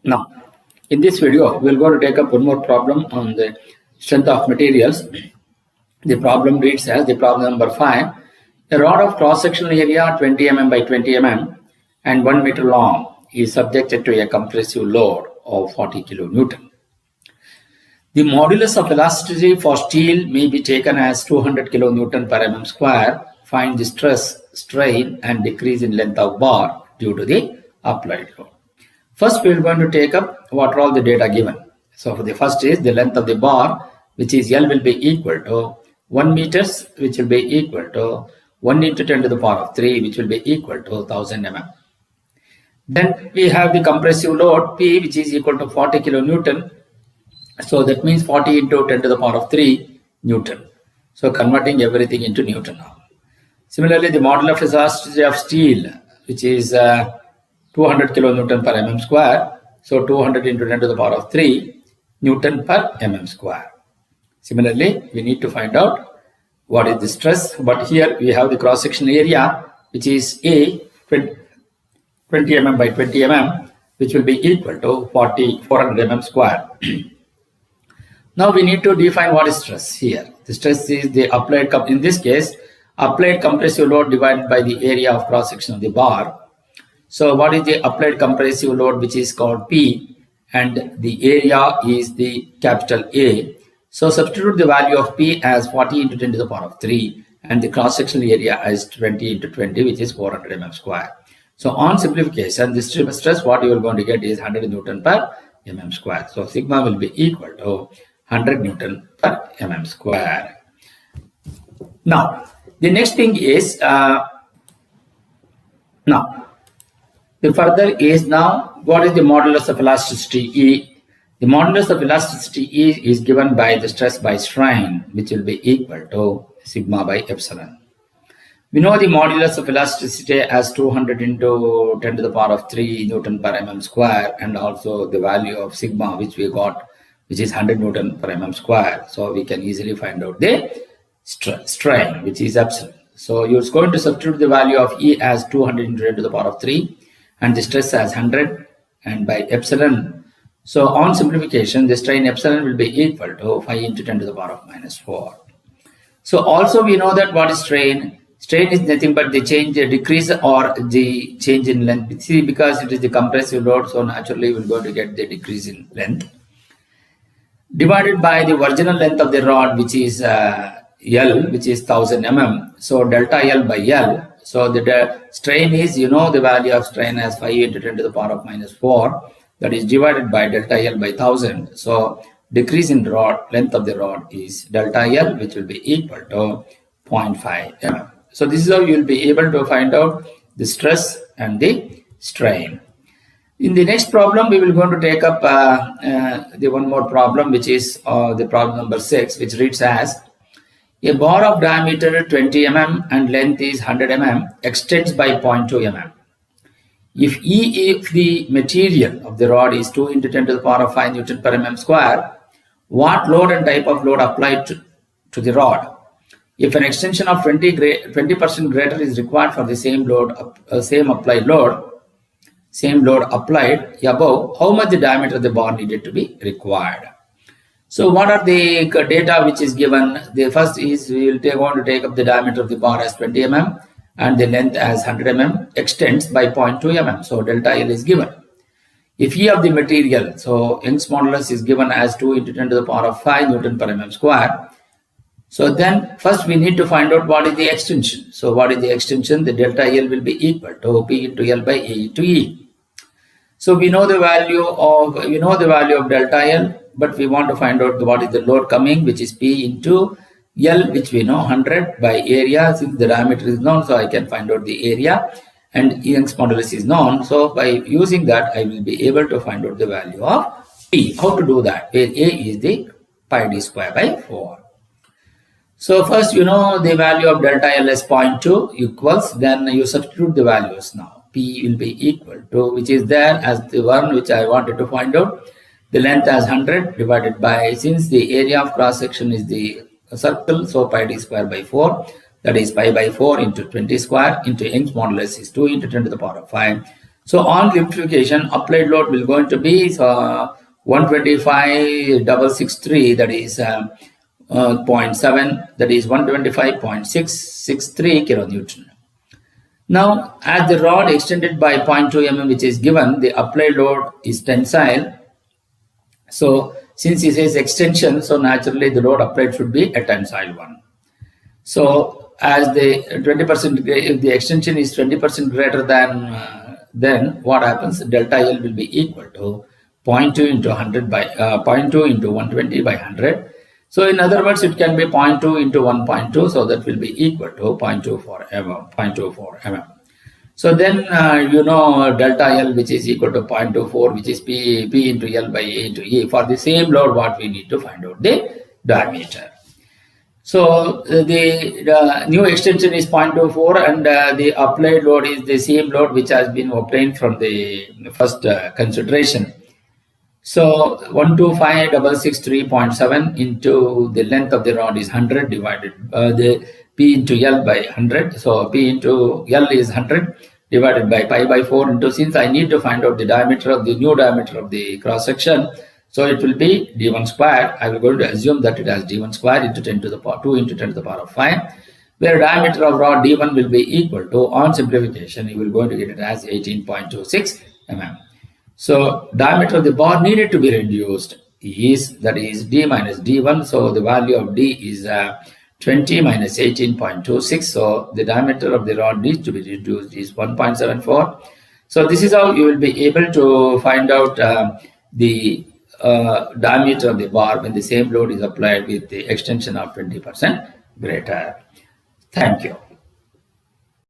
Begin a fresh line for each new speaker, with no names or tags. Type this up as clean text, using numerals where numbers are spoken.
Now, in this video, we're going to take up one more problem on the strength of materials. The problem reads as the problem number 5. A rod of cross-sectional area 20 mm by 20 mm and 1 meter long is subjected to a compressive load of 40 kilonewton. The modulus of elasticity for steel may be taken as 200 kilonewton per mm square. Find the stress, strain and decrease in length of bar due to the applied load. First, we are going to take up what are all the data given. So, for the first is the length of the bar, which is L, will be equal to 1 meters, which will be equal to 1 into 10 to the power of 3, which will be equal to 1000 mm. Then we have the compressive load P, which is equal to 40 kilonewton. So that means 40 into 10 to the power of 3 Newton. So converting everything into Newton now. Similarly, the modulus of elasticity of steel, which is 200 kilonewton per mm square. So 200 into 10 to the power of 3 Newton per mm square. Similarly, we need to find out what is the stress. But here we have the cross-sectional area, which is A, 20 mm by 20 mm, which will be equal to 400 mm square. Now we need to define what is stress here. The stress is the applied, in this case, applied compressive load divided by the area of cross section of the bar. So what is the applied compressive load, which is called P, and the area is the capital A. So substitute the value of P as 40 into 10 to the power of 3 and the cross sectional area as 20 into 20, which is 400 mm square. So on simplification, the stress what you are going to get is 100 Newton per mm square. So sigma will be equal to 100 Newton per mm square. Now, the next thing is, the further is now, what is the modulus of elasticity E? The modulus of elasticity E is given by the stress by strain, which will be equal to sigma by epsilon. We know the modulus of elasticity as 200 into 10 to the power of 3 Newton per mm square, and also the value of sigma, which we got, which is 100 Newton per mm square. So we can easily find out the strain, which is epsilon. So you're going to substitute the value of E as 200 into 10 to the power of 3 and the stress as 100 and by epsilon. So on simplification, the strain epsilon will be equal to 5 into 10 to the power of minus 4. So also we know that what is strain? Strain is nothing but the change, the decrease or the change in length. See, because it is the compressive load, so naturally we're going to get the decrease in length divided by the original length of the rod, which is L, which is 1000 mm. So delta L by L. So the strain is, you know, the value of strain as 5 into 10 to the power of minus 4. That is divided by delta L by 1000. So decrease in rod, length of the rod is delta L, which will be equal to 0.5 mm. So this is how you will be able to find out the stress and the strain. In the next problem, we will going to take up the one more problem, which is the problem number 6, which reads as a bar of diameter 20 mm and length is 100 mm extends by 0.2 mm. If the material of the rod is 2 into 10 to the power of 5 Newton per mm square, what load and type of load applied to the rod? If an extension of 20% greater is required for the same load, same load applied above, how much the diameter of the bar needed to be required? So what are the data which is given? The first is we will want to take up the diameter of the bar as 20 mm and the length as 100 mm extends by 0.2 mm. So delta L is given. If E of the material, so Young's modulus is given as 2 into 10 to the power of 5 Newton per mm square. So then first we need to find out what is the extension. So what is the extension? The delta L will be equal to P into L by A into E. So we know the value of delta L, but we want to find out what is the load coming, which is P into L, which we know 100 by area. Since the diameter is known, so I can find out the area, and Young's modulus is known. So by using that, I will be able to find out the value of P. How to do that? Where A is the pi d square by 4. So first, you know the value of delta L as 0.2 equals, then you substitute the values now. P will be equal to, which is there as the one which I wanted to find out, the length as 100 divided by, since the area of cross section is the circle, so pi d square by 4, that is pi by 4 into 20 square into Young's modulus is 2 into 10 to the power of 5. So on liquefaction, applied load will going to be 125,663, that is 0.7, that is 125.663 kilonewton. Now, as the rod extended by 0.2 mm, which is given, the applied load is tensile. So, since it says extension, so naturally the load applied should be a tensile one. So, as the 20%, if the extension is 20% greater than, then what happens? Delta L will be equal to 0.2 into 100 by 0.2 into 120 by 100. So, in other words, it can be 0.2 into 1.2, so that will be equal to 0.24 mm. So then you know delta L, which is equal to 0.24, which is P into L by A into E. For the same load, what we need to find out? The diameter. So the new extension is 0.24, and the applied load is the same load which has been obtained from the first consideration. So 125,663.7 into the length of the rod is 100 divided the P into L by 100. So P into L is 100 divided by pi by 4 into, since I need to find out the diameter of the new diameter of the cross section, so it will be d1 square. I will going to assume that it has d1 square into 10 to the power 2 into 10 to the power of 5, where diameter of rod d1 will be equal to, on simplification, you will going to get it as 18.26 mm. So diameter of the bar needed to be reduced is, that is d minus d1. So the value of d is 20 minus 18.26. So the diameter of the rod needs to be reduced is 1.74. So this is how you will be able to find out the diameter of the bar when the same load is applied with the extension of 20% greater. Thank you.